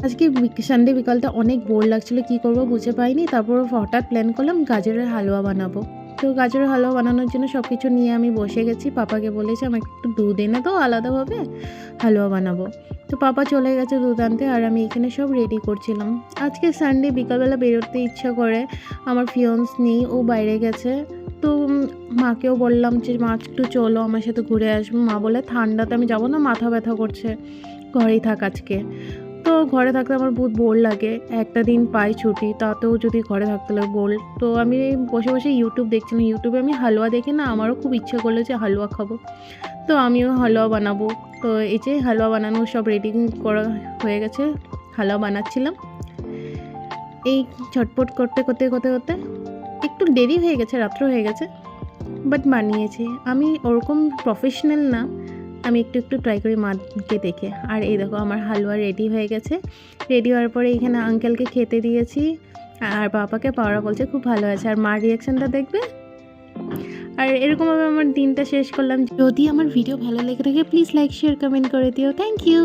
আজকে সানডে বিকালটা অনেক বোর লাগছিলো, কী করবো বুঝে পাইনি। তারপর হঠাৎ প্ল্যান করলাম গাজরের হালুয়া বানাবো। তো গাজরের হালুয়া বানানোর জন্য সব কিছু নিয়ে আমি বসে গেছি। পাপাকে বলেছি আমাকে একটু দুধ এনে দাও, আলাদাভাবে হালুয়া বানাবো। তো পাপা চলে গেছে দুধ আনতে, আর আমি এখানে সব রেডি করছিলাম। আজকে সানডে বিকালবেলা বেরোতে ইচ্ছা করে, আমার ফিয়ন্স নেই, ও বাইরে গেছে। তো মাকেও বললাম যে মা একটু চলো আমার সাথে ঘুরে আসবো। মা বলে ঠান্ডাতে আমি যাবো না, মাথা ব্যথা করছে, ঘরেই থাক আজকে। তো ঘরে থাকতে আমার বহুত বোর লাগে, একটা দিন পাই ছুটি, তাতেও যদি ঘরে থাকতে লাগে বোর। তো আমি বসে বসে ইউটিউব দেখছিলাম, ইউটিউবে আমি হালুয়া দেখে না আমারও খুব ইচ্ছে করলো যে হালুয়া খাবো। তো আমিও হালুয়া বানাবো। তো এই যে হালুয়া বানানো সব রেডি করা হয়ে গেছে, হালুয়া বানাচ্ছিলাম। এই ছটপট করতে করতে করতে করতে একটু দেরি হয়ে গেছে, রাত্র হয়ে গেছে, বাট বানিয়েছি। আমি ওরকম প্রফেশনাল না, আমি একটু একটু ট্রাই করি মাকে দেখে। আর এই দেখো আমার হালুয়া রেডি হয়ে গেছে। রেডি হওয়ার পরে এখানে আঙ্কেলকে খেতে দিয়েছি, আর বাবাকে পাওয়া বলছে খুব ভালো আছে। আর মার রিয়াকশানটা দেখবে। আর এরকমভাবে আমার দিনটা শেষ করলাম। যদি আমার ভিডিও ভালো লেগে থাকে প্লিজ লাইক শেয়ার কমেন্ট করে দিও। Thank you.